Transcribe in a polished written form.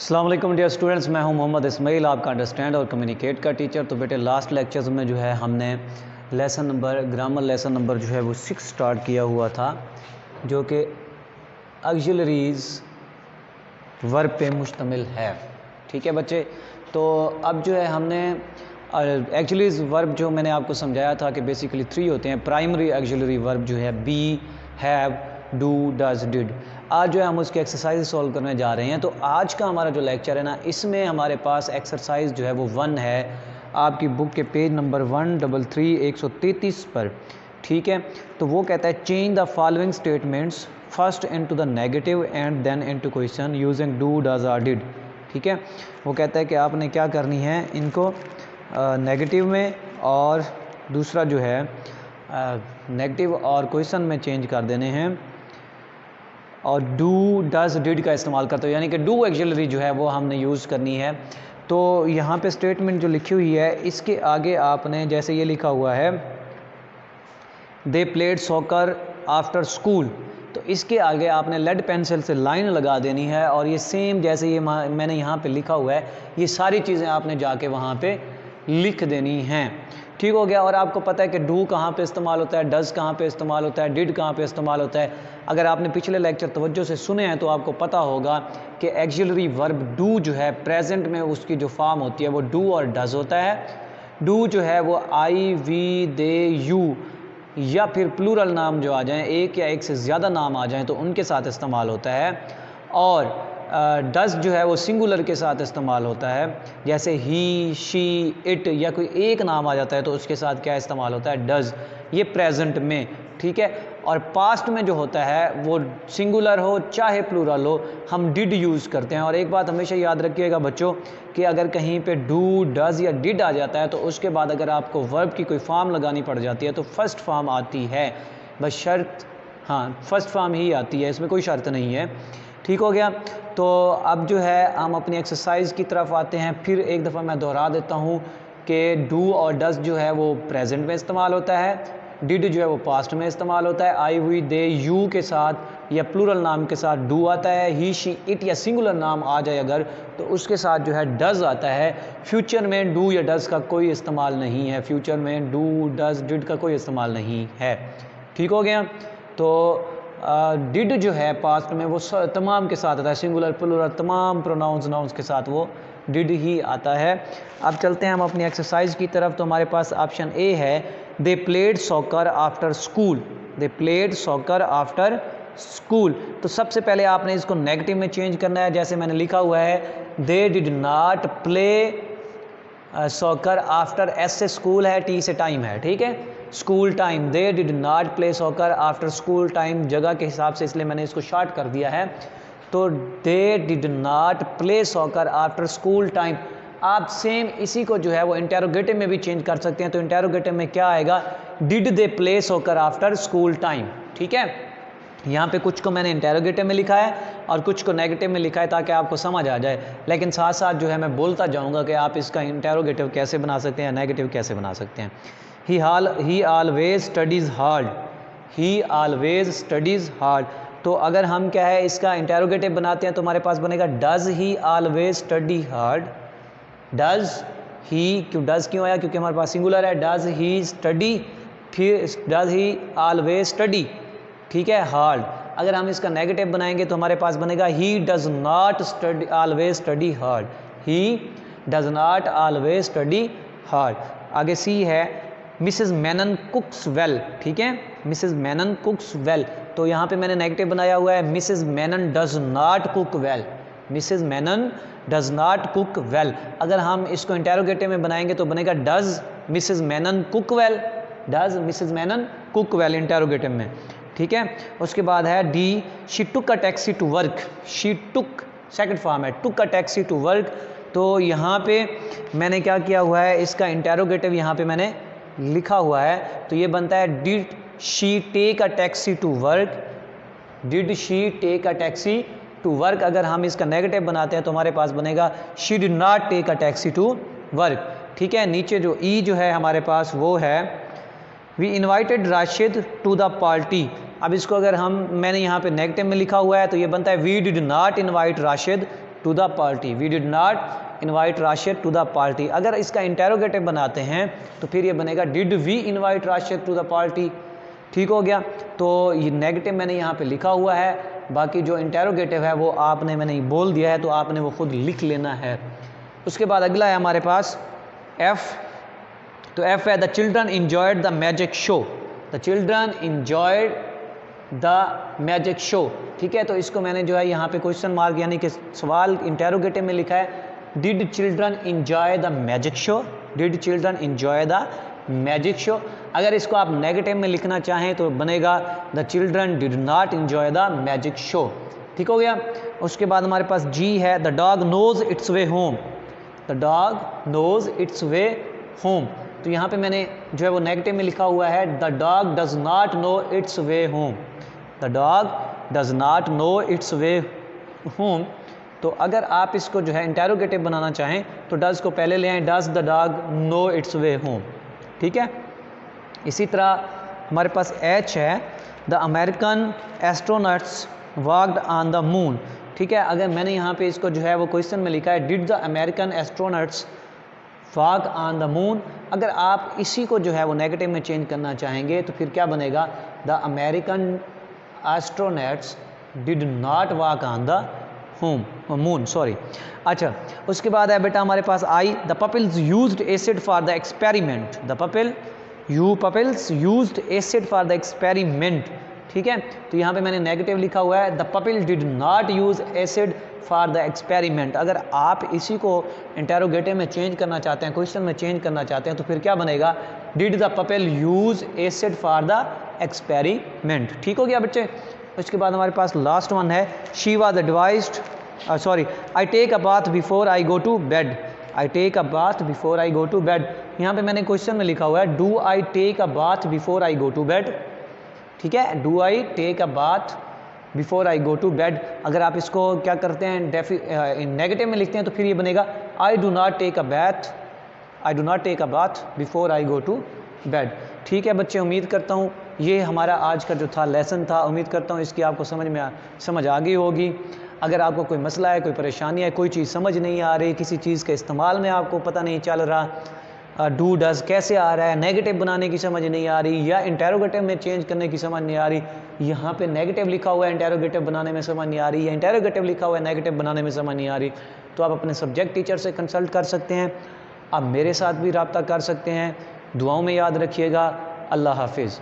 अस्सलाम वालेकुम dear students, मैं हूं मोहम्मद इस्माइल, आपका अंडरस्टैंड और कम्युनिकेट का टीचर। तो बेटे लास्ट लेक्चर्स में जो है हमने ग्रामर लेसन नंबर जो है वो 6 स्टार्ट किया हुआ था, जो कि ऑक्सिलरीज वर्ब पे मुश्तमिल है। ठीक है बच्चे, तो अब जो है हमने ऑक्सिलरीज वर्ब जो मैंने आपको समझाया था कि बेसिकली 3 होते हैं। प्राइमरी ऑक्सिलरी वर्ब जो है be, have, do, does, did. आज जो है हम उसकी एक्सरसाइज सॉल्व करने जा रहे हैं। तो आज का हमारा जो लेक्चर है ना, इसमें हमारे पास एक्सरसाइज जो है वो 1 है आपकी बुक के पेज नंबर 133 पर। ठीक है, तो वो कहता है change the following statements first into the negative and then into question using do, does और डिड। ठीक है, वो कहता है कि आपने क्या करनी है, इनको नेगेटिव में और दूसरा जो है नेगेटिव और क्वेश्चन में चेंज कर देने हैं और डू, डज, डिड का इस्तेमाल करते हो, यानी कि डू ऑक्सिलरी जो है वो हमने यूज़ करनी है। तो यहाँ पे स्टेटमेंट जो लिखी हुई है, इसके आगे आपने जैसे ये लिखा हुआ है they played soccer after school, तो इसके आगे आपने लेड पेंसिल से लाइन लगा देनी है और ये सेम जैसे ये मैंने यहाँ पे लिखा हुआ है, ये सारी चीज़ें आपने जाके वहाँ पे लिख देनी हैं। ठीक हो गया। और आपको पता है कि डू कहाँ पे इस्तेमाल होता है, डज कहाँ पे इस्तेमाल होता है, डिड कहाँ पे इस्तेमाल होता है। अगर आपने पिछले लेक्चर तवज्जो से सुने हैं तो आपको पता होगा कि ऑक्सिलरी वर्ब डू जो है प्रेजेंट में उसकी जो फॉर्म होती है वो डू और डज होता है। डू जो है वो आई, वी, दे, यू या फिर प्लूरल नाम जो आ जाएं, एक या एक से ज़्यादा नाम आ जाएं तो उनके साथ इस्तेमाल होता है। और डज जो है वो सिंगुलर के साथ इस्तेमाल होता है, जैसे ही, शी, इट या कोई एक नाम आ जाता है तो उसके साथ क्या इस्तेमाल होता है, डज। ये प्रेजेंट में। ठीक है, और पास्ट में जो होता है वो सिंगुलर हो चाहे प्लूरल हो, हम डिड यूज़ करते हैं। और एक बात हमेशा याद रखिएगा बच्चों कि अगर कहीं पे डू, डज या डिड आ जाता है तो उसके बाद अगर आपको वर्ब की कोई फॉर्म लगानी पड़ जाती है तो फर्स्ट फॉर्म आती है, बस शर्त, हाँ फर्स्ट फॉर्म ही आती है, इसमें कोई शर्त नहीं है। ठीक हो गया। तो अब जो है हम अपनी एक्सरसाइज की तरफ आते हैं। फिर एक दफ़ा मैं दोहरा देता हूँ कि डू और डज जो है वो प्रेजेंट में इस्तेमाल होता है, डिड जो है वो पास्ट में इस्तेमाल होता है, आई, वी, दे, यू के साथ या प्लूरल नाम के साथ डू आता है, ही, शी, इट या सिंगुलर नाम आ जाए अगर तो उसके साथ जो है डज आता है। फ्यूचर में डू या डज का कोई इस्तेमाल नहीं है, फ्यूचर में डू, डज, डिड का कोई इस्तेमाल नहीं है। ठीक हो गया। तो डिड जो है पास्ट में वो तमाम के साथ आता है, सिंगुलर, प्लूरल, तमाम प्रोनाउंस, नाउंस के साथ वो डिड ही आता है। अब चलते हैं हम अपनी एक्सरसाइज की तरफ। तो हमारे पास ऑप्शन ए है they played soccer after school, they played soccer after school. तो सबसे पहले आपने इसको नेगेटिव में चेंज करना है, जैसे मैंने लिखा हुआ है they did not play soccer after, S से स्कूल है, टी से टाइम है। ठीक है, school time, they did not play soccer after school time, जगह के हिसाब से इसलिए मैंने इसको शॉर्ट कर दिया है। तो they did not play soccer after school time. आप सेम इसी को जो है वो इंटेरोगेटिव में भी चेंज कर सकते हैं। तो इंटेरोगेटिव में क्या आएगा, did they play soccer after school time. ठीक है, यहाँ पे कुछ को मैंने इंटेरोगेटिव में लिखा है और कुछ को नेगेटिव में लिखा है ताकि आपको समझ आ जाए, लेकिन साथ साथ जो है मैं बोलता जाऊँगा कि आप इसका इंटेरोगेटिव कैसे बना सकते हैं, नेगेटिव कैसे बना सकते हैं। ही ऑलवेज स्टडीज़ हार्ड, ही ऑलवेज स्टडीज़ हार्ड। तो अगर हम क्या है इसका इंटेरोगेटिव बनाते हैं तो हमारे पास बनेगा does he always study hard, does he, क्यों डज क्यों आया, क्योंकि हमारे पास सिंगुलर है, डज ही स्टडी, फिर डज ही ऑलवेज स्टडी। ठीक है, हार्ड। अगर हम इसका नेगेटिव बनाएंगे तो हमारे पास बनेगा he does not study always study hard, he does not always study hard. आगे सी है मिसेस मैनन कुक्स वेल। ठीक है, मिसेस मैनन कुक्स वेल। तो यहाँ पे मैंने नेगेटिव बनाया हुआ है Mrs Menon does not cook well, Mrs Menon does not cook well. अगर हम इसको इंटेरोगेटिव में बनाएंगे तो बनेगा does Mrs Menon cook well, does Mrs Menon cook well interrogative में। ठीक है, उसके बाद है D she took a taxi to work, she took second form है, took a taxi to work. तो यहाँ पे मैंने क्या किया हुआ है, इसका इंटेरोगेटिव यहाँ पे मैंने लिखा हुआ है, तो ये बनता है did she take a taxi to work, did she take a taxi to work. अगर हम इसका नेगेटिव बनाते हैं तो हमारे पास बनेगा she did not take a taxi to work. ठीक है, नीचे जो ई जो है हमारे पास वो है we invited Rashid to the party. अब इसको अगर हम, मैंने यहाँ पे नेगेटिव में लिखा हुआ है तो ये बनता है we did not invite Rashid to the party, we did not invite Rashid to the party. अगर इसका इंटेरोगेटिव बनाते हैं तो फिर ये बनेगा did we invite Rashid to the party. ठीक हो गया। तो ये नेगेटिव मैंने यहाँ पे लिखा हुआ है, बाकी जो इंटेरोगेटिव है वो आपने मैंने बोल दिया है तो आपने वो खुद लिख लेना है। उसके बाद अगला है हमारे पास एफ। तो एफ है the children enjoyed the magic show, the children enjoyed the magic show. ठीक है, तो इसको मैंने जो है यहाँ पे क्वेश्चन मार्क यानी कि सवाल इंटेरोगेटिव में लिखा है did children enjoy the magic show, did children enjoy the magic show. अगर इसको आप नेगेटिव में लिखना चाहें तो बनेगा the children did not enjoy the magic show. ठीक हो गया। उसके बाद हमारे पास जी है the dog knows its way home, the dog knows its way home. तो यहाँ पे मैंने जो है वो नेगेटिव में लिखा हुआ है the dog does not know its way home, the dog does not know its way home. तो अगर आप इसको जो है इंटेरोगेटिव बनाना चाहें तो डज को पहले ले आएँ, does the dog know its way home. ठीक है। इसी तरह हमारे पास एच है the American astronauts walked on the moon. ठीक है, अगर मैंने यहाँ पे इसको जो है वो क्वेश्चन में लिखा है did the American astronauts walk on the moon. अगर आप इसी को जो है वो नेगेटिव में चेंज करना चाहेंगे तो फिर क्या बनेगा the American astronauts did not walk on the moon, sorry. अच्छा, उसके बाद है बेटा हमारे पास आई the pupils used acid for the experiment, the pupils used acid for the experiment. ठीक है, तो यहाँ पे मैंने नेगेटिव लिखा हुआ है the pupil did not use acid for the experiment. अगर आप इसी को इंटेरोगेटिव में चेंज करना चाहते हैं, क्वेश्चन में चेंज करना चाहते हैं तो फिर क्या बनेगा did the pupil use acid for the experiment. ठीक हो गया बच्चे। उसके बाद हमारे पास लास्ट वन है she was advised, sorry, I take a bath before I go to bed, I take a bath before I go to bed. यहाँ पे मैंने क्वेश्चन में लिखा हुआ है do I take a bath before I go to bed. ठीक है, do I take a bath before I go to bed. अगर आप इसको क्या करते हैं नेगेटिव में लिखते हैं तो फिर ये बनेगा I do not take a bath, I do not take a bath before I go to bed. ठीक है बच्चे, उम्मीद करता हूँ ये हमारा आज का जो था लेसन था, उम्मीद करता हूँ इसकी आपको समझ आ गई होगी। अगर आपको कोई मसला है, कोई परेशानी है, कोई चीज़ समझ नहीं आ रही, किसी चीज़ के इस्तेमाल में आपको पता नहीं चल रहा, डू डज कैसे आ रहा है, नेगेटिव बनाने की समझ नहीं आ रही, या इंटेरोगेटिव में चेंज करने की समझ नहीं आ रही, यहाँ पे नेगेटिव लिखा हुआ है इंटेरोगेटिव बनाने में समझ नहीं आ रही, या इंटेरोगेटिव लिखा हुआ है नेगेटिव बनाने में समझ नहीं आ रही, तो आप अपने सब्जेक्ट टीचर से कंसल्ट कर सकते हैं। आप मेरे साथ भी रब्ता कर सकते हैं। दुआओं में याद रखिएगा। अल्लाह हाफिज़।